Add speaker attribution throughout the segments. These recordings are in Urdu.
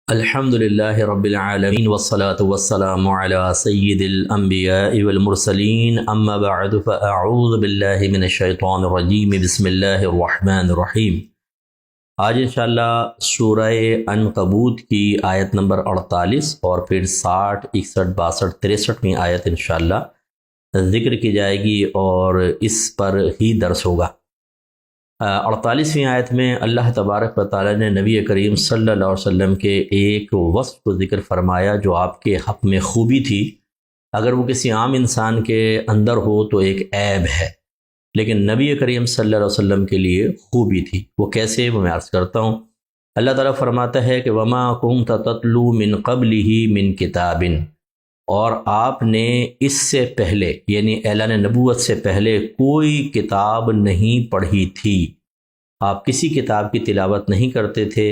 Speaker 1: الحمد للہ رب العالمین والصلاة والسلام علی سید الانبیاء والمرسلین اما بعد فاعوذ باللہ من الشیطان الرجیم بسم اللہ الرحمن الرحیم۔ آج انشاءاللہ سورہ عنکبوت کی آیت نمبر 48 اور پھر 60، 61، 62، 63ویں آیت انشاءاللہ ذکر کی جائے گی اور اس پر ہی درس ہوگا۔ 48ویں آیت میں اللہ تبارک و تعالی نے نبی کریم صلی اللہ علیہ وسلم کے ایک وصف کو ذکر فرمایا جو آپ کے حق میں خوبی تھی۔ اگر وہ کسی عام انسان کے اندر ہو تو ایک عیب ہے، لیکن نبی کریم صلی اللہ علیہ وسلم کے لیے خوبی تھی۔ وہ کیسے، وہ میں عرض کرتا ہوں۔ اللہ تعالیٰ فرماتا ہے کہ وَمَا كُنْتَ تَتْلُو مِنْ قَبْلِهِ مِنْ كِتَابٍ، اور آپ نے اس سے پہلے یعنی اعلان نبوت سے پہلے کوئی کتاب نہیں پڑھی تھی، آپ کسی کتاب کی تلاوت نہیں کرتے تھے۔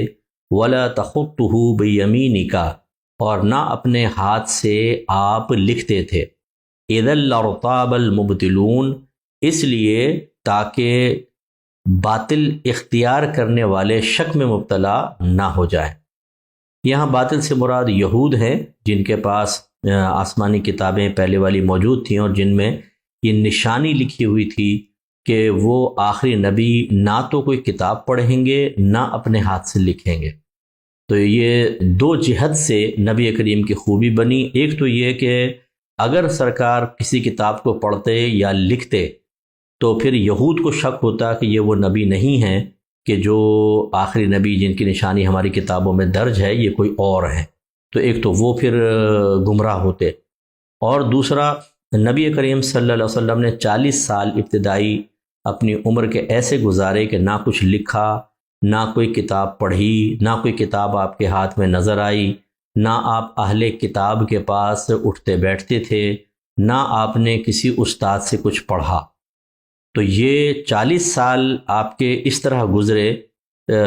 Speaker 1: وَلَا تَخُطُّهُ بِيَمِينِكَ، اور نہ اپنے ہاتھ سے آپ لکھتے تھے۔ اِذًا لَارْتَابَ الْمُبْطِلُونَ، اس لیے تاکہ باطل اختیار کرنے والے شک میں مبتلا نہ ہو جائیں۔ یہاں باطل سے مراد یہود ہیں، جن کے پاس آسمانی کتابیں پہلے والی موجود تھیں اور جن میں یہ نشانی لکھی ہوئی تھی کہ وہ آخری نبی نہ تو کوئی کتاب پڑھیں گے نہ اپنے ہاتھ سے لکھیں گے۔ تو یہ دو جہت سے نبی کریم کی خوبی بنی۔ ایک تو یہ کہ اگر سرکار کسی کتاب کو پڑھتے یا لکھتے تو پھر یہود کو شک ہوتا کہ یہ وہ نبی نہیں ہیں، کہ جو آخری نبی جن کی نشانی ہماری کتابوں میں درج ہے یہ کوئی اور ہیں۔ تو ایک تو وہ پھر گمراہ ہوتے، اور دوسرا نبی کریم صلی اللہ علیہ وسلم نے 40 سال ابتدائی اپنی عمر کے ایسے گزارے کہ نہ کچھ لکھا، نہ کوئی کتاب پڑھی، نہ کوئی کتاب آپ کے ہاتھ میں نظر آئی، نہ آپ اہل کتاب کے پاس اٹھتے بیٹھتے تھے، نہ آپ نے کسی استاد سے کچھ پڑھا۔ تو یہ 40 سال آپ کے اس طرح گزرے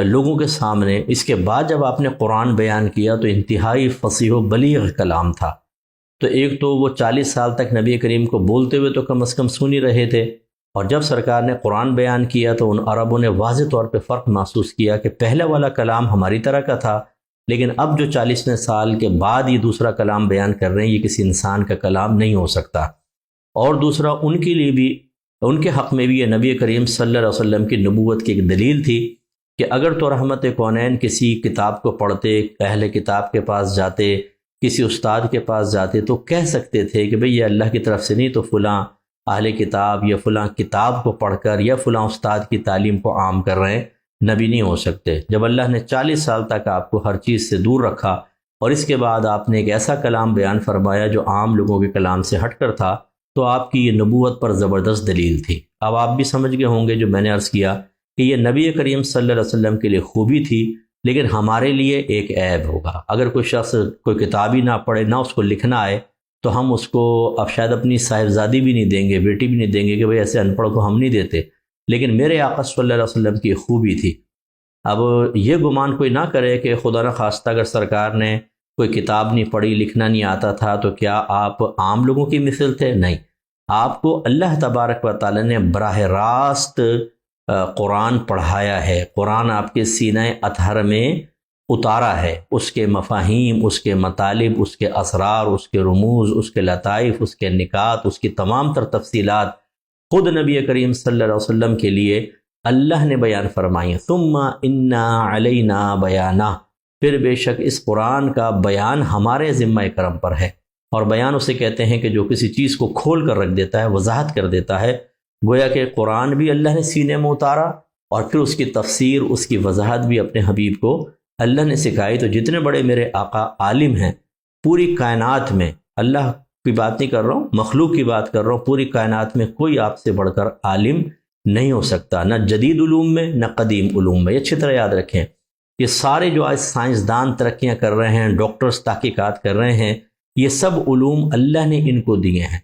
Speaker 1: لوگوں کے سامنے۔ اس کے بعد جب آپ نے قرآن بیان کیا تو انتہائی فصیح و بلیغ کلام تھا۔ تو ایک تو وہ 40 سال تک نبی کریم کو بولتے ہوئے تو کم از کم سن ہی رہے تھے، اور جب سرکار نے قرآن بیان کیا تو ان عربوں نے واضح طور پہ فرق محسوس کیا کہ پہلا والا کلام ہماری طرح کا تھا، لیکن اب جو 40ویں سال کے بعد یہ دوسرا کلام بیان کر رہے ہیں یہ کسی انسان کا کلام نہیں ہو سکتا۔ اور دوسرا ان کے لیے بھی، ان کے حق میں بھی یہ نبی کریم صلی اللہ علیہ وسلم کی نبوت کی ایک دلیل تھی کہ اگر تو رحمت کونین کسی کتاب کو پڑھتے، اہل کتاب کے پاس جاتے، کسی استاد کے پاس جاتے تو کہہ سکتے تھے کہ بھئی یہ اللہ کی طرف سے نہیں تو فلاں اہل کتاب یا فلاں کتاب کو پڑھ کر یا فلاں استاد کی تعلیم کو عام کر رہے ہیں، نبی نہیں ہو سکتے۔ جب اللہ نے 40 سال تک آپ کو ہر چیز سے دور رکھا اور اس کے بعد آپ نے ایک ایسا کلام بیان فرمایا جو عام لوگوں کے کلام سے ہٹ کر تھا، تو آپ کی یہ نبوت پر زبردست دلیل تھی۔ اب آپ بھی سمجھ گئے ہوں گے جو میں نے عرض کیا کہ یہ نبی کریم صلی اللہ علیہ وسلم کے لیے خوبی تھی، لیکن ہمارے لیے ایک عیب ہوگا۔ اگر کوئی شخص کوئی کتاب ہی نہ پڑھے، نہ اس کو لکھنا آئے، تو ہم اس کو اب شاید اپنی صاحبزادی بھی نہیں دیں گے، بیٹی بھی نہیں دیں گے کہ بھئی ایسے ان پڑھ کو ہم نہیں دیتے۔ لیکن میرے آقا صلی اللہ علیہ وسلم کی خوبی تھی۔ اب یہ گمان کوئی نہ کرے کہ خدا نخواستہ اگر سرکار نے کوئی کتاب نہیں پڑھی، لکھنا نہیں آتا تھا تو کیا آپ عام لوگوں کی مثل تھے؟ نہیں، آپ کو اللہ تبارک و تعالی نے براہ راست قرآن پڑھایا ہے، قرآن آپ کے سینہ اطہر میں اتارا ہے، اس کے مفاہیم، اس کے مطالب، اس کے اسرار، اس کے رموز، اس کے لطائف، اس کے نکات، اس کی تمام تر تفصیلات خود نبی کریم صلی اللہ علیہ وسلم کے لیے اللہ نے بیان فرمائی۔ ثم انا علینا بیانہ، پھر بے شک اس قرآن کا بیان ہمارے ذمہ کرم پر ہے۔ اور بیان اسے کہتے ہیں کہ جو کسی چیز کو کھول کر رکھ دیتا ہے، وضاحت کر دیتا ہے۔ گویا کہ قرآن بھی اللہ نے سینے میں اتارا اور پھر اس کی تفسیر، اس کی وضاحت بھی اپنے حبیب کو اللہ نے سکھائی۔ تو جتنے بڑے میرے آقا عالم ہیں پوری کائنات میں، اللہ کی بات نہیں کر رہا ہوں، مخلوق کی بات کر رہا ہوں، پوری کائنات میں کوئی آپ سے بڑھ کر عالم نہیں ہو سکتا، نہ جدید علوم میں نہ قدیم علوم میں۔ یہ اچھی طرح یاد رکھیں، یہ سارے جو آج سائنسدان ترقیاں کر رہے ہیں، ڈاکٹرز تحقیقات کر رہے ہیں، یہ سب علوم اللہ نے ان کو دیے ہیں،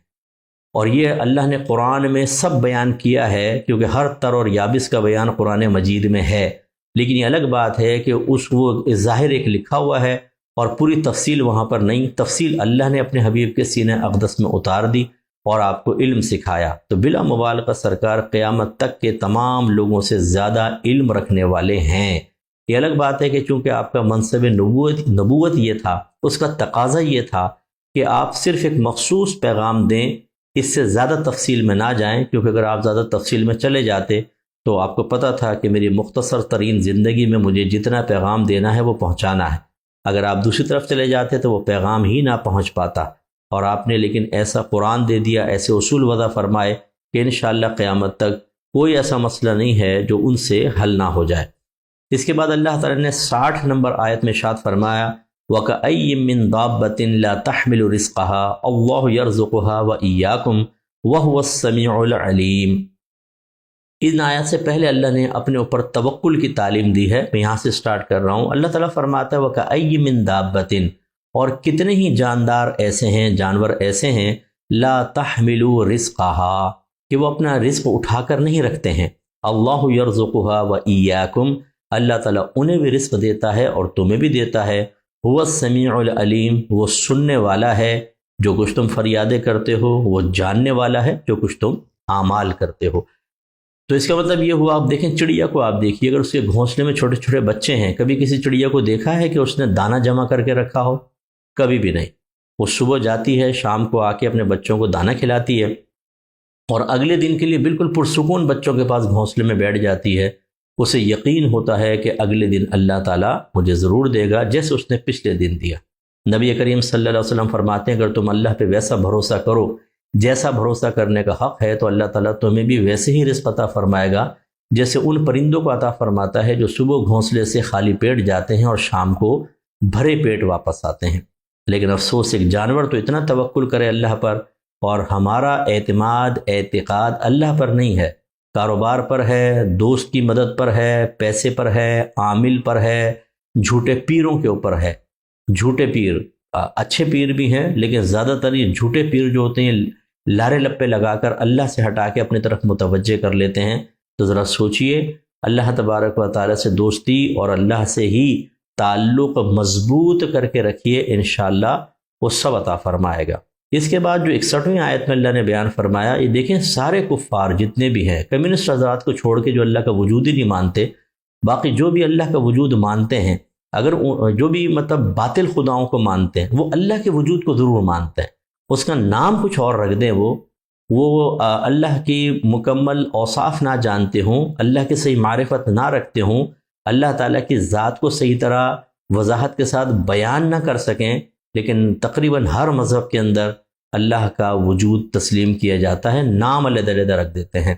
Speaker 1: اور یہ اللہ نے قرآن میں سب بیان کیا ہے، کیونکہ ہر تر اور یابس کا بیان قرآن مجید میں ہے۔ لیکن یہ الگ بات ہے کہ وہ ظاہر ایک لکھا ہوا ہے اور پوری تفصیل وہاں پر نہیں۔ تفصیل اللہ نے اپنے حبیب کے سینہ اقدس میں اتار دی اور آپ کو علم سکھایا۔ تو بلا مبالغہ سرکار قیامت تک کے تمام لوگوں سے زیادہ علم رکھنے والے ہیں۔ یہ الگ بات ہے کہ چونکہ آپ کا منصب نبوت یہ تھا، اس کا تقاضا یہ تھا کہ آپ صرف ایک مخصوص پیغام دیں، اس سے زیادہ تفصیل میں نہ جائیں، کیونکہ اگر آپ زیادہ تفصیل میں چلے جاتے تو آپ کو پتہ تھا کہ میری مختصر ترین زندگی میں مجھے جتنا پیغام دینا ہے وہ پہنچانا ہے۔ اگر آپ دوسری طرف چلے جاتے تو وہ پیغام ہی نہ پہنچ پاتا، اور آپ نے لیکن ایسا قرآن دے دیا، ایسے اصول وضع فرمائے کہ انشاءاللہ قیامت تک کوئی ایسا مسئلہ نہیں ہے جو ان سے حل نہ ہو جائے۔ اس کے بعد اللہ تعالیٰ نے 60 نمبر آیت میں ارشاد فرمایا وَكَأَيٍّ مِّن دَابَّةٍ لَا تَحْمِلُ رِزْقَهَا اللَّهُ يَرْزُقُهَا وَإِيَّاكُمْ وَهُوَ السَّمِيعُ الْعَلِيمُ۔ ان آیات سے پہلے اللہ نے اپنے اوپر توکل کی تعلیم دی ہے، میں یہاں سے سٹارٹ کر رہا ہوں۔ اللہ تعالیٰ فرماتا ہے وَكَأَيٍّ مِّن دَابَّةٍ، اور کتنے ہی جاندار ایسے ہیں، جانور ایسے ہیں، لا تحمل رزقها، کہ وہ اپنا رزق اٹھا کر نہیں رکھتے ہیں۔ اللہ یرزقها وإیاکم، اللہ تعالیٰ انہیں بھی رزق دیتا ہے اور تمہیں بھی دیتا ہے۔ هو السمیع العلیم، وہ سننے والا ہے جو کچھ تم فریادیں کرتے ہو، وہ جاننے والا ہے جو کچھ تم اعمال کرتے ہو۔ تو اس کا مطلب یہ ہوا، آپ دیکھیں چڑیا کو، آپ دیکھیے اگر اس کے گھونسلے میں چھوٹے چھوٹے بچے ہیں، کبھی کسی چڑیا کو دیکھا ہے کہ اس نے دانہ جمع کر کے رکھا ہو؟ کبھی بھی نہیں۔ وہ صبح جاتی ہے، شام کو آ کے اپنے بچوں کو دانہ کھلاتی ہے، اور اگلے دن کے لیے بالکل پرسکون بچوں کے پاس گھونسلے میں بیٹھ جاتی ہے۔ اسے یقین ہوتا ہے کہ اگلے دن اللہ تعالیٰ مجھے ضرور دے گا جیسے اس نے پچھلے دن دیا۔ نبی کریم صلی اللہ علیہ وسلم فرماتے ہیں اگر تم اللہ پہ ویسا بھروسہ کرو جیسا بھروسہ کرنے کا حق ہے، تو اللہ تعالیٰ تمہیں بھی ویسے ہی رزق عطا فرمائے گا جیسے ان پرندوں کو عطا فرماتا ہے جو صبح گھونسلے سے خالی پیٹ جاتے ہیں اور شام کو بھرے پیٹ واپس آتے ہیں۔ لیکن افسوس ایک جانور تو اتنا توکل کرے اللہ پر، اور ہمارا اعتماد اعتقاد اللہ پر نہیں ہے، کاروبار پر ہے، دوست کی مدد پر ہے، پیسے پر ہے، عامل پر ہے، جھوٹے پیروں کے اوپر ہے۔ جھوٹے پیر، اچھے پیر بھی ہیں لیکن زیادہ تر یہ جھوٹے پیر جو ہوتے ہیں لارے لپے لگا کر اللہ سے ہٹا کے اپنی طرف متوجہ کر لیتے ہیں۔ تو ذرا سوچئے، اللہ تبارک و تعالیٰ سے دوستی اور اللہ سے ہی تعلق مضبوط کر کے رکھیے، انشاءاللہ وہ سب عطا فرمائے گا۔ اس کے بعد جو 61ویں آیت میں اللہ نے بیان فرمایا، یہ دیکھیں سارے کفار جتنے بھی ہیں، کمیونسٹ حضرات کو چھوڑ کے جو اللہ کا وجود ہی نہیں مانتے، باقی جو بھی اللہ کا وجود مانتے ہیں، اگر جو بھی مطلب باطل خداؤں کو مانتے ہیں، وہ اللہ کے وجود کو ضرور مانتے ہیں، اس کا نام کچھ اور رکھ دیں، وہ اللہ کی مکمل اوصاف نہ جانتے ہوں، اللہ کی صحیح معرفت نہ رکھتے ہوں، اللہ تعالیٰ کی ذات کو صحیح طرح وضاحت کے ساتھ بیان نہ کر سکیں، لیکن تقریباً ہر مذہب کے اندر اللہ کا وجود تسلیم کیا جاتا ہے، نام علیحدہ علیحدہ رکھ دیتے ہیں۔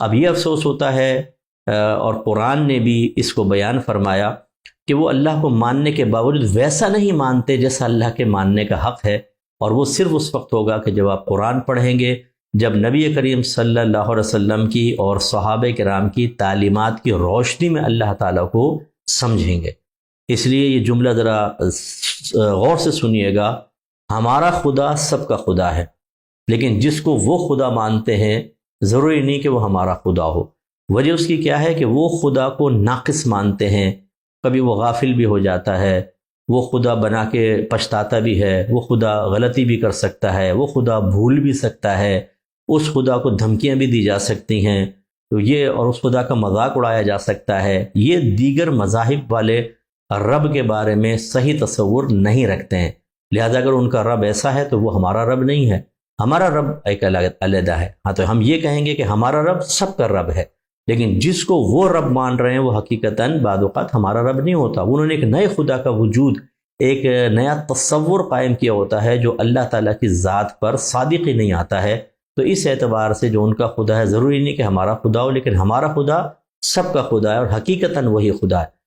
Speaker 1: اب یہ افسوس ہوتا ہے، اور قرآن نے بھی اس کو بیان فرمایا کہ وہ اللہ کو ماننے کے باوجود ویسا نہیں مانتے جیسا اللہ کے ماننے کا حق ہے، اور وہ صرف اس وقت ہوگا کہ جب آپ قرآن پڑھیں گے، جب نبی کریم صلی اللہ علیہ وسلم کی اور صحابہ کرام کی تعلیمات کی روشنی میں اللہ تعالیٰ کو سمجھیں گے۔ اس لیے یہ جملہ ذرا غور سے سنیے گا، ہمارا خدا سب کا خدا ہے، لیکن جس کو وہ خدا مانتے ہیں ضروری نہیں کہ وہ ہمارا خدا ہو۔ وجہ اس کی کیا ہے کہ وہ خدا کو ناقص مانتے ہیں، کبھی وہ غافل بھی ہو جاتا ہے، وہ خدا بنا کے پچھتاتا بھی ہے، وہ خدا غلطی بھی کر سکتا ہے، وہ خدا بھول بھی سکتا ہے، اس خدا کو دھمکیاں بھی دی جا سکتی ہیں، تو یہ اور اس خدا کا مذاق اڑایا جا سکتا ہے۔ یہ دیگر مذاہب والے رب کے بارے میں صحیح تصور نہیں رکھتے ہیں، لہذا اگر ان کا رب ایسا ہے تو وہ ہمارا رب نہیں ہے، ہمارا رب ایک علیحدہ ہے۔ ہاں تو ہم یہ کہیں گے کہ ہمارا رب سب کا رب ہے، لیکن جس کو وہ رب مان رہے ہیں وہ حقیقتاً بعض اوقات ہمارا رب نہیں ہوتا، انہوں نے ایک نئے خدا کا وجود، ایک نیا تصور قائم کیا ہوتا ہے جو اللہ تعالیٰ کی ذات پر صادق ہی نہیں آتا ہے۔ تو اس اعتبار سے جو ان کا خدا ہے ضروری نہیں کہ ہمارا خدا ہو، لیکن ہمارا خدا سب کا خدا ہے اور حقیقتاً وہی خدا ہے۔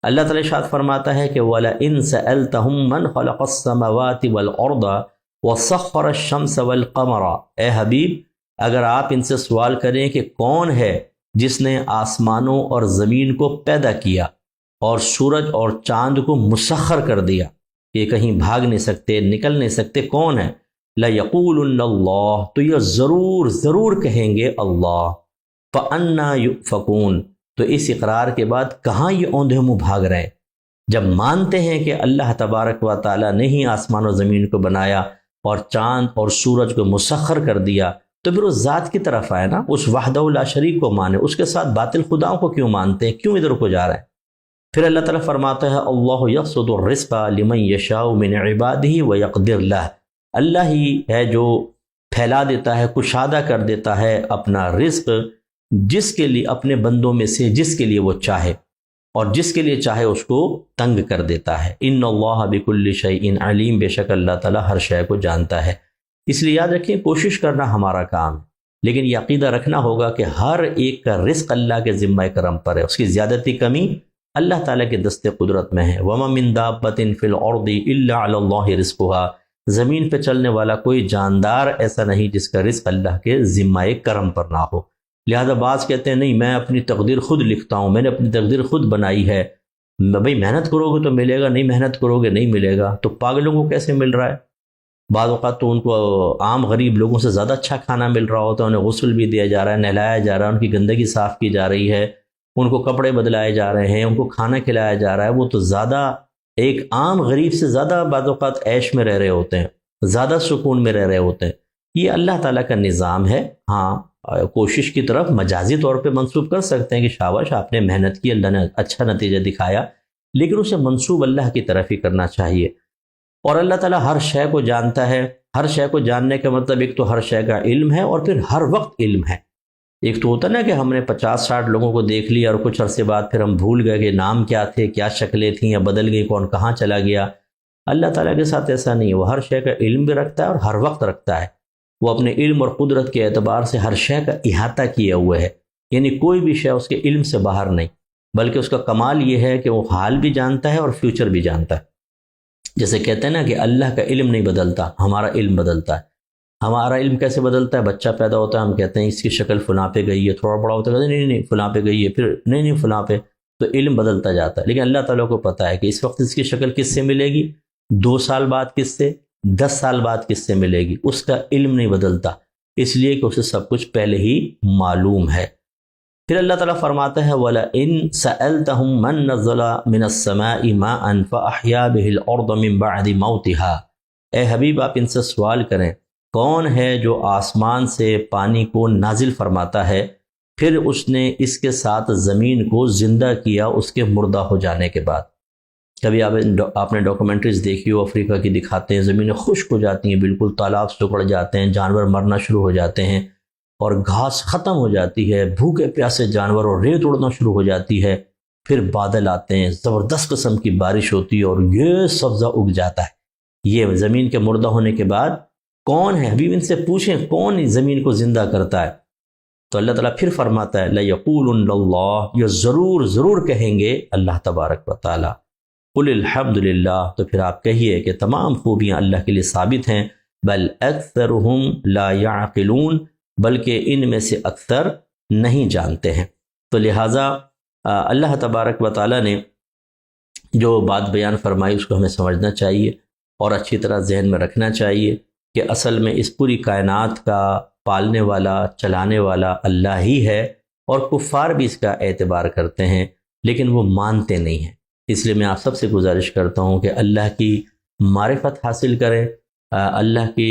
Speaker 1: اللہ تعالیٰ ارشاد فرماتا ہے کہ وَلَئِن سَأَلْتَهُم مَّنْ خَلَقَ السَّمَاوَاتِ وَالْأَرْضَ وَسَخَّرَ الشَّمْسَ وَالْقَمَرَ، اے حبیب اگر آپ ان سے سوال کریں کہ کون ہے جس نے آسمانوں اور زمین کو پیدا کیا اور سورج اور چاند کو مسخر کر دیا، یہ کہیں بھاگ نہیں سکتے، نکل نہیں سکتے، کون ہے؟ لَيَقُولُنَّ اللَّهُ، تو یہ ضرور کہیں گے اللہ۔ فَأَنَّا يُؤْفَكُونَ، تو اس اقرار کے بعد کہاں یہ اوندھے منہ بھاگ رہے ہیں؟ جب مانتے ہیں کہ اللہ تبارک و تعالیٰ نے ہی آسمان و زمین کو بنایا اور چاند اور سورج کو مسخر کر دیا، تو پھر اس ذات کی طرف آئے نا، اس وحدہ لا شریک کو مانے، اس کے ساتھ باطل خداؤں کو کیوں مانتے ہیں، کیوں ادھر کو جا رہے ہیں؟ پھر اللہ تعالیٰ فرماتا ہے اللہ یبسط الرزق لمن یشاء من عبادہ ویقدر لہ، اللہ ہی ہے جو پھیلا دیتا ہے، کشادہ کر دیتا ہے اپنا رزق جس کے لیے، اپنے بندوں میں سے جس کے لیے وہ چاہے، اور جس کے لیے چاہے اس کو تنگ کر دیتا ہے۔ ان اللہ بکل شیء علیم، بے شک اللہ تعالیٰ ہر شے کو جانتا ہے۔ اس لیے یاد رکھیں کوشش کرنا ہمارا کام ہے، لیکن یہ عقیدہ رکھنا ہوگا کہ ہر ایک کا رزق اللہ کے ذمہ کرم پر ہے، اس کی زیادتی کمی اللہ تعالیٰ کے دست قدرت میں ہے۔ وَمَا مِن دَابَّةٍ فِي الْأَرْضِ إِلَّا عَلَى اللَّهِ رِزْقُهَا، زمین پہ چلنے والا کوئی جاندار ایسا نہیں جس کا رزق اللہ کے ذمہ کرم پر نہ ہو۔ لہذا بعض کہتے ہیں نہیں میں اپنی تقدیر خود لکھتا ہوں، میں نے اپنی تقدیر خود بنائی ہے، بھئی محنت کرو گے تو ملے گا، نہیں محنت کرو گے نہیں ملے گا۔ تو پاگلوں کو کیسے مل رہا ہے؟ بعض اوقات تو ان کو عام غریب لوگوں سے زیادہ اچھا کھانا مل رہا ہوتا ہے، انہیں غسل بھی دیا جا رہا ہے، نہلایا جا رہا ہے، ان کی گندگی صاف کی جا رہی ہے، ان کو کپڑے بدلائے جا رہے ہیں، ان کو کھانا کھلایا جا رہا ہے۔ وہ تو زیادہ ایک عام غریب سے زیادہ بعض اوقات عیش میں رہ رہے ہوتے ہیں، زیادہ سکون میں رہ رہے ہوتے ہیں۔ یہ اللہ تعالیٰ کا نظام ہے۔ ہاں کوشش کی طرف مجازی طور پہ منسوب کر سکتے ہیں کہ شاباش آپ نے محنت کی، اللہ نے اچھا نتیجہ دکھایا، لیکن اسے منسوب اللہ کی طرف ہی کرنا چاہیے۔ اور اللہ تعالیٰ ہر شے کو جانتا ہے۔ ہر شے کو جاننے کا مطلب ایک تو ہر شے کا علم ہے، اور پھر ہر وقت علم ہے۔ ایک تو ہوتا نا کہ ہم نے 50-60 لوگوں کو دیکھ لیا اور کچھ عرصے بعد پھر ہم بھول گئے کہ نام کیا تھے، کیا شکلیں تھیں، یا بدل گئی، کون کہاں چلا گیا۔ اللہ تعالیٰ کے ساتھ ایسا نہیں ہے، وہ ہر شے کا علم بھی رکھتا ہے اور ہر وقت رکھتا ہے۔ وہ اپنے علم اور قدرت کے اعتبار سے ہر شے کا احاطہ کیے ہوئے ہے، یعنی کوئی بھی شے اس کے علم سے باہر نہیں، بلکہ اس کا کمال یہ ہے کہ وہ حال بھی جانتا ہے اور فیوچر بھی جانتا ہے۔ جیسے کہتے ہیں نا کہ اللہ کا علم نہیں بدلتا، ہمارا علم بدلتا ہے۔ ہمارا علم کیسے بدلتا ہے؟ بچہ پیدا ہوتا ہے، ہم کہتے ہیں اس کی شکل فلاں پہ گئی ہے، تھوڑا بڑا ہوتا ہے کہتے ہیں نہیں فلاں پہ گئی ہے، پھر نہیں فلاں پہ، تو علم بدلتا جاتا ہے۔ لیکن اللہ تعالیٰ کو پتہ ہے کہ اس وقت اس کی شکل کس سے ملے گی، 2 سال بعد کس سے، 10 سال بعد کس سے ملے گی، اس کا علم نہیں بدلتا، اس لیے کہ اسے سب کچھ پہلے ہی معلوم ہے۔ پھر اللہ تعالیٰ فرماتا ہے وَلَئِن سَأَلْتَهُم مَّن نَّزَّلَ مِنَ السَّمَاءِ مَاءً فَأَحْيَا بِهِ الْأَرْضَ مِن بَعْدِ مَوْتِهَا، اے حبیب آپ ان سے سوال کریں کون ہے جو آسمان سے پانی کو نازل فرماتا ہے پھر اس نے اس کے ساتھ زمین کو زندہ کیا اس کے مردہ ہو جانے کے بعد۔ کبھی آپ نے ڈاکومنٹریز دیکھی ہو، افریقہ کی دکھاتے ہیں، زمینیں خشک ہو جاتی ہیں، بالکل تالاب سکڑ جاتے ہیں، جانور مرنا شروع ہو جاتے ہیں اور گھاس ختم ہو جاتی ہے، بھوکے پیاسے جانور اور ریت اڑنا شروع ہو جاتی ہے، پھر بادل آتے ہیں، زبردست قسم کی بارش ہوتی ہے اور یہ سبزہ اگ جاتا ہے۔ یہ زمین کے مردہ ہونے کے بعد کون ہے؟ حبیب ان سے پوچھیں کون زمین کو زندہ کرتا ہے؟ تو اللہ تعالیٰ پھر فرماتا ہے لَيَقُولُنَّ اللَّهُ، یہ ضرور کہیں گے اللہ تبارک و تعالیٰ۔ قُلِ الْحَمْدُ لِلَّهِ، تو پھر آپ کہیے کہ تمام خوبیاں اللہ کے لیے ثابت ہیں، بل اکثرهم لا يعقلون، بلکہ ان میں سے اکثر نہیں جانتے ہیں۔ تو لہٰذا اللہ تبارک و تعالیٰ نے جو بات بیان فرمائی اس کو ہمیں سمجھنا چاہیے اور اچھی طرح ذہن میں رکھنا چاہیے کہ اصل میں اس پوری کائنات کا پالنے والا، چلانے والا اللہ ہی ہے، اور کفار بھی اس کا اعتبار کرتے ہیں لیکن وہ مانتے نہیں ہیں۔ اس لیے میں آپ سب سے گزارش کرتا ہوں کہ اللہ کی معرفت حاصل کریں، اللہ کی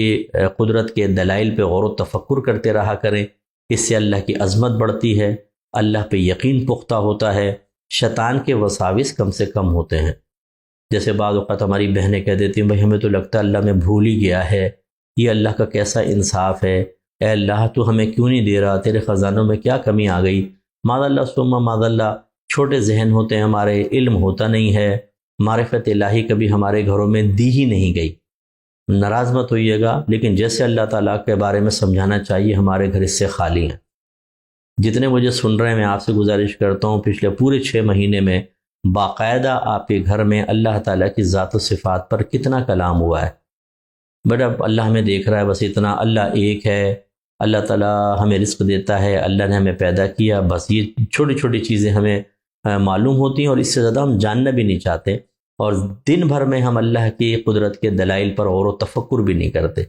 Speaker 1: قدرت کے دلائل پہ غور و تفکر کرتے رہا کریں، اس سے اللہ کی عظمت بڑھتی ہے، اللہ پہ یقین پختہ ہوتا ہے، شیطان کے وساوس کم سے کم ہوتے ہیں۔ جیسے بعض اوقات ہماری بہنیں کہہ دیتی ہیں بھائی ہمیں تو لگتا ہے اللہ میں بھول ہی گیا ہے، یہ اللہ کا کیسا انصاف ہے، اے اللہ تو ہمیں کیوں نہیں دے رہا، تیرے خزانوں میں کیا کمی آ گئی۔ معاذ اللہ ثم معاذ اللہ، چھوٹے ذہن ہوتے ہیں ہمارے، علم ہوتا نہیں ہے، معرفت الہی کبھی ہمارے گھروں میں دی ہی نہیں گئی۔ ناراض مت ہوئیے گا، لیکن جیسے اللہ تعالیٰ کے بارے میں سمجھانا چاہیے ہمارے گھر اس سے خالی ہیں۔ جتنے مجھے سن رہے ہیں میں آپ سے گزارش کرتا ہوں پچھلے پورے 6 مہینے میں باقاعدہ آپ کے گھر میں اللہ تعالیٰ کی ذات و صفات پر کتنا کلام ہوا ہے۔ بٹ اب اللہ ہمیں دیکھ رہا ہے بس اتنا، اللہ ایک ہے، اللہ تعالیٰ ہمیں رزق دیتا ہے، اللہ نے ہمیں پیدا کیا، بس یہ چھوٹی چھوٹی چیزیں ہمیں معلوم ہوتی ہیں اور اس سے زیادہ ہم جاننا بھی نہیں چاہتے، اور دن بھر میں ہم اللہ کی قدرت کے دلائل پر غور و تفکر بھی نہیں کرتے۔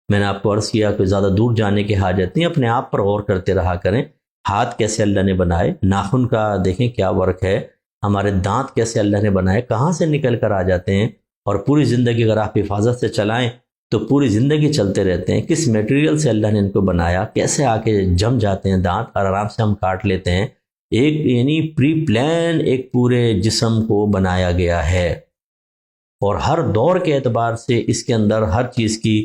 Speaker 1: میں نے آپ کو عرض کیا کہ زیادہ دور جانے کی حاجت نہیں، اپنے آپ پر غور کرتے رہا کریں۔ ہاتھ کیسے اللہ نے بنائے، ناخن کا دیکھیں کیا ورک ہے، ہمارے دانت کیسے اللہ نے بنائے، کہاں سے نکل کر آ جاتے ہیں، اور پوری زندگی اگر آپ حفاظت سے چلائیں تو پوری زندگی چلتے رہتے ہیں۔ کس میٹیریل سے اللہ نے ان کو بنایا، کیسے آ کے جم جاتے ہیں دانت اور آرام سے ہم کاٹ لیتے ہیں۔ ایک یعنی پری پلان ایک پورے جسم کو بنایا گیا ہے، اور ہر دور کے اعتبار سے اس کے اندر ہر چیز کی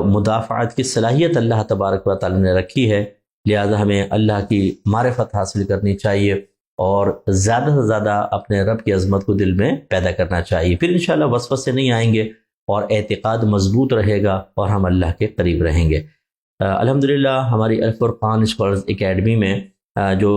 Speaker 1: مدافعت کی صلاحیت اللہ تبارک و تعالی نے رکھی ہے۔ لہذا ہمیں اللہ کی معرفت حاصل کرنی چاہیے اور زیادہ سے زیادہ اپنے رب کی عظمت کو دل میں پیدا کرنا چاہیے، پھر انشاءاللہ وسوسے نہیں آئیں گے اور اعتقاد مضبوط رہے گا اور ہم اللہ کے قریب رہیں گے۔ الحمدللہ ہماری الفرقان اسکالرز اکیڈمی میں جو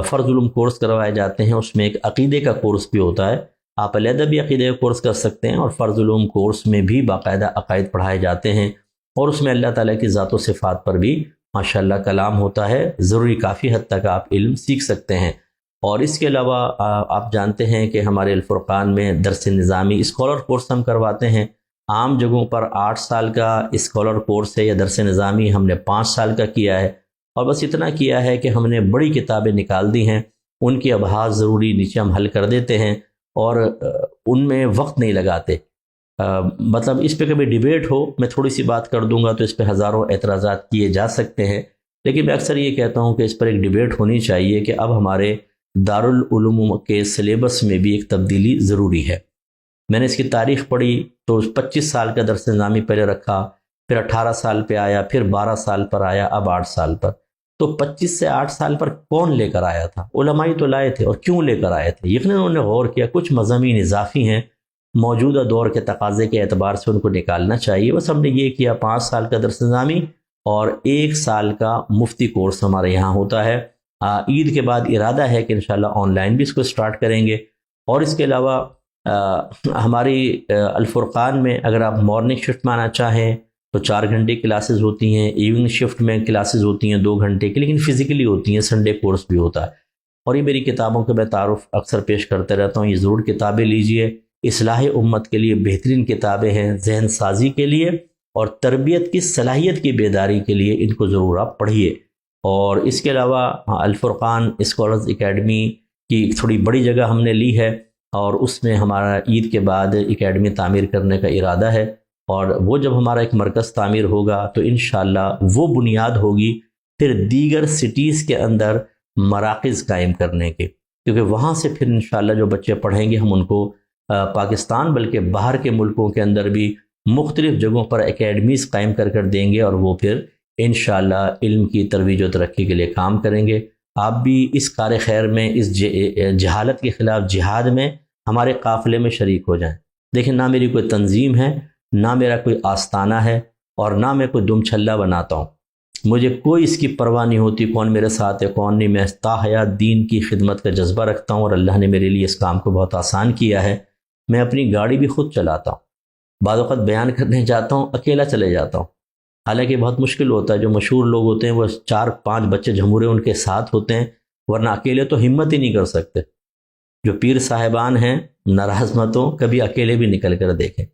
Speaker 1: فرض علوم کورس کروائے جاتے ہیں اس میں ایک عقیدے کا کورس بھی ہوتا ہے۔ آپ علیحدہ بھی عقیدے کا کورس کر سکتے ہیں، اور فرض علوم کورس میں بھی باقاعدہ عقائد پڑھائے جاتے ہیں، اور اس میں اللہ تعالیٰ کی ذات و صفات پر بھی ماشاءاللہ کلام ہوتا ہے، ضروری کافی حد تک آپ علم سیکھ سکتے ہیں۔ اور اس کے علاوہ آپ جانتے ہیں کہ ہمارے الفرقان میں درس نظامی اسکالر کورس ہم کرواتے ہیں۔ عام جگہوں پر 8 سال کا اسکالر کورس ہے یا درس نظامی ہم نے 5 سال کا کیا ہے، اور بس اتنا کیا ہے کہ ہم نے بڑی کتابیں نکال دی ہیں، ان کی ابحاث ضروری نیچے ہم حل کر دیتے ہیں اور ان میں وقت نہیں لگاتے۔ مطلب اس پہ کبھی ڈیبیٹ ہو، میں تھوڑی سی بات کر دوں گا تو اس پہ ہزاروں اعتراضات کیے جا سکتے ہیں، لیکن میں اکثر یہ کہتا ہوں کہ اس پر ایک ڈیبیٹ ہونی چاہیے کہ اب ہمارے دارالعلوم کے سلیبس میں بھی ایک تبدیلی ضروری ہے۔ میں نے اس کی تاریخ پڑھی تو 25 سال کا درس نظامی پہلے رکھا، پھر 18 سال پہ آیا، پھر 12 سال پر آیا، اب 8 سال پر۔ تو 25 سے 8 سال پر کون لے کر آیا تھا؟ علماء تو لائے تھے، اور کیوں لے کر آئے تھے؟ یقیناً انہوں نے غور کیا، کچھ مضامین اضافی ہیں، موجودہ دور کے تقاضے کے اعتبار سے ان کو نکالنا چاہیے۔ بس ہم نے یہ کیا، 5 سال کا درس نظامی اور 1 سال کا مفتی کورس ہمارے یہاں ہوتا ہے۔ عید کے بعد ارادہ ہے کہ انشاءاللہ آن لائن بھی اس کو سٹارٹ کریں گے۔ اور اس کے علاوہ ہماری الفرقان میں اگر آپ مارننگ شفٹ میں آنا چاہیں تو 4 گھنٹے کلاسز ہوتی ہیں، ایوننگ شفٹ میں کلاسز ہوتی ہیں 2 گھنٹے کی، لیکن فزیکلی ہوتی ہیں، سنڈے کورس بھی ہوتا ہے۔ اور یہ میری کتابوں کا میں تعارف اکثر پیش کرتے رہتا ہوں، یہ ضرور کتابیں لیجئے، اصلاح امت کے لیے بہترین کتابیں ہیں، ذہن سازی کے لیے اور تربیت کی صلاحیت کی بیداری کے لیے ان کو ضرور آپ پڑھیے۔ اور اس کے علاوہ الفرقان اسکالرز اکیڈمی کی ایک تھوڑی بڑی جگہ ہم نے لی ہے، اور اس میں ہمارا عید کے بعد اکیڈمی تعمیر کرنے کا ارادہ ہے، اور وہ جب ہمارا ایک مرکز تعمیر ہوگا تو انشاءاللہ وہ بنیاد ہوگی پھر دیگر سٹیز کے اندر مراکز قائم کرنے کے، کیونکہ وہاں سے پھر انشاءاللہ جو بچے پڑھیں گے ہم ان کو پاکستان بلکہ باہر کے ملکوں کے اندر بھی مختلف جگہوں پر اکیڈمیز قائم کر دیں گے، اور وہ پھر انشاءاللہ علم کی ترویج و ترقی کے لیے کام کریں گے۔ آپ بھی اس کار خیر میں، اس جہالت کے خلاف جہاد میں ہمارے قافلے میں شریک ہو جائیں۔ دیکھیں، نہ میری کوئی تنظیم ہے، نہ میرا کوئی آستانہ ہے، اور نہ میں کوئی دم چھلا بناتا ہوں، مجھے کوئی اس کی پرواہ نہیں ہوتی کون میرے ساتھ ہے کون نہیں۔ میں تاحیات دین کی خدمت کا جذبہ رکھتا ہوں، اور اللہ نے میرے لیے اس کام کو بہت آسان کیا ہے۔ میں اپنی گاڑی بھی خود چلاتا ہوں، بعض اوقات بیان کرنے جاتا ہوں اکیلا چلے جاتا ہوں، حالانکہ بہت مشکل ہوتا ہے۔ جو مشہور لوگ ہوتے ہیں وہ 4-5 بچے جھمورے ان کے ساتھ ہوتے ہیں، ورنہ اکیلے تو ہمت ہی نہیں کر سکتے۔ جو پیر صاحبان ہیں ناراض مت ہوں، کبھی اکیلے بھی نکل کر دیکھیں،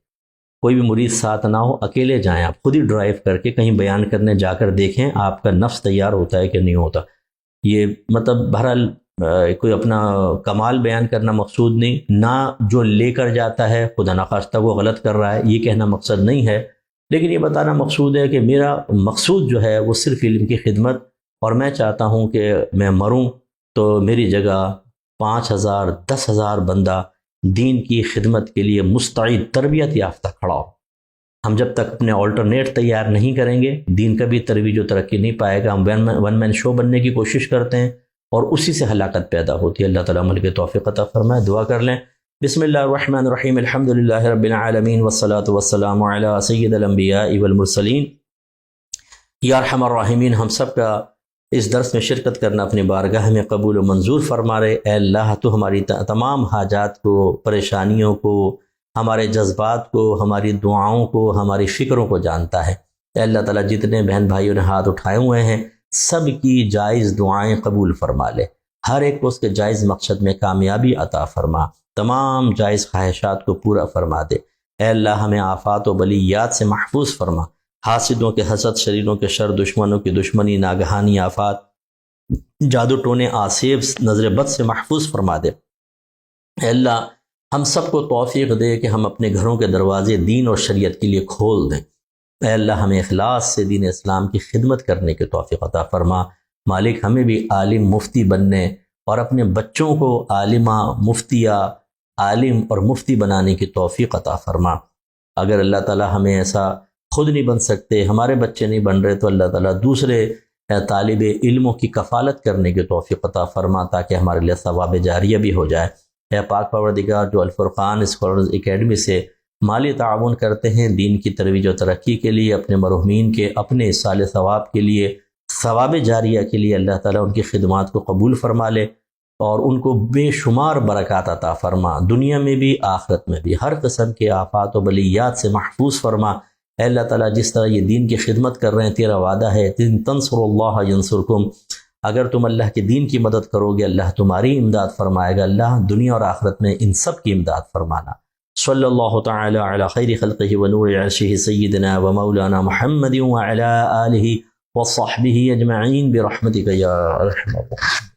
Speaker 1: کوئی بھی مرید ساتھ نہ ہو، اکیلے جائیں، آپ خود ہی ڈرائیو کر کے کہیں بیان کرنے جا کر دیکھیں آپ کا نفس تیار ہوتا ہے کہ نہیں ہوتا۔ یہ مطلب بہرحال کوئی اپنا کمال بیان کرنا مقصود نہیں، نہ جو لے کر جاتا ہے خدا نخواستہ وہ غلط کر رہا ہے، یہ کہنا مقصد نہیں ہے، لیکن یہ بتانا مقصود ہے کہ میرا مقصود جو ہے وہ صرف علم کی خدمت، اور میں چاہتا ہوں کہ میں مروں تو میری جگہ 5,000 10,000 بندہ دین کی خدمت کے لیے مستعد تربیت یافتہ کھڑا ہو۔ ہم جب تک اپنے آلٹرنیٹ تیار نہیں کریں گے دین کا بھی ترویج و ترقی نہیں پائے گا۔ ہم ون مین شو بننے کی کوشش کرتے ہیں اور اسی سے ہلاکت پیدا ہوتی ہے۔ اللہ تعالیٰ عمل کے توفیق عطا فرمائے۔ دعا کر لیں۔ بسم اللہ الرحمن الرحیم، الحمدللہ رب العالمین والصلاة والسلام علی سید الانبیاء والمرسلین۔ یا ارحم الراحمین، ہم سب کا اس درس میں شرکت کرنا اپنی بارگاہ میں قبول و منظور فرما رہے۔ اے اللہ، تو ہماری تمام حاجات کو، پریشانیوں کو، ہمارے جذبات کو، ہماری دعاؤں کو، ہماری فکروں کو جانتا ہے۔ اے اللہ تعالیٰ، جتنے بہن بھائیوں نے ہاتھ اٹھائے ہوئے ہیں سب کی جائز دعائیں قبول فرما لے، ہر ایک کو اس کے جائز مقصد میں کامیابی عطا فرما، تمام جائز خواہشات کو پورا فرما دے۔ اے اللہ، ہمیں آفات و بلیات سے محفوظ فرما، حاسدوں کے حسد، شریروں کے شر، دشمنوں کی دشمنی، ناگہانی آفات، جادو ٹونے، آسیب، نظر بد سے محفوظ فرما دے۔ اے اللہ، ہم سب کو توفیق دے کہ ہم اپنے گھروں کے دروازے دین اور شریعت کے لیے کھول دیں۔ اے اللہ، ہمیں اخلاص سے دین اسلام کی خدمت کرنے کے توفیق عطا فرما۔ مالک، ہمیں بھی عالم مفتی بننے اور اپنے بچوں کو عالمہ، مفتیہ، عالم اور مفتی بنانے کی توفیق عطا فرما۔ اگر اللہ تعالی ہمیں ایسا خود نہیں بن سکتے، ہمارے بچے نہیں بن رہے، تو اللہ تعالیٰ دوسرے طالب علموں کی کفالت کرنے کی توفیق عطا فرما تاکہ ہمارے لیے ثواب جاریہ بھی ہو جائے۔ اے پاک پروردگار، جو الفرقان اسکالرز اکیڈمی سے مالی تعاون کرتے ہیں دین کی ترویج و ترقی کے لیے، اپنے مرحومین کے اپنے اصال ثواب کے لیے، ثواب جاریہ کے لیے، اللہ تعالیٰ ان کی خدمات کو قبول فرما لے اور ان کو بے شمار برکات عطا فرما، دنیا میں بھی آخرت میں بھی، ہر قسم کے آفات و بلیات سے محفوظ فرما۔ اے اللہ تعالیٰ، جس طرح یہ دین کی خدمت کر رہے ہیں، تیرا وعدہ ہے تنصروا اللہ ینصرکم، اگر تم اللہ کے دین کی مدد کرو گے اللہ تمہاری امداد فرمائے گا۔ اللہ دنیا اور آخرت میں ان سب کی امداد فرمانا۔ صلی اللہ تعالی علی خیر خلقہ ونور عرشہ سیدنا و مولانا محمد وعلی آلہ وصحبہ اجمعین برحمتک یا ارحم الراحمین۔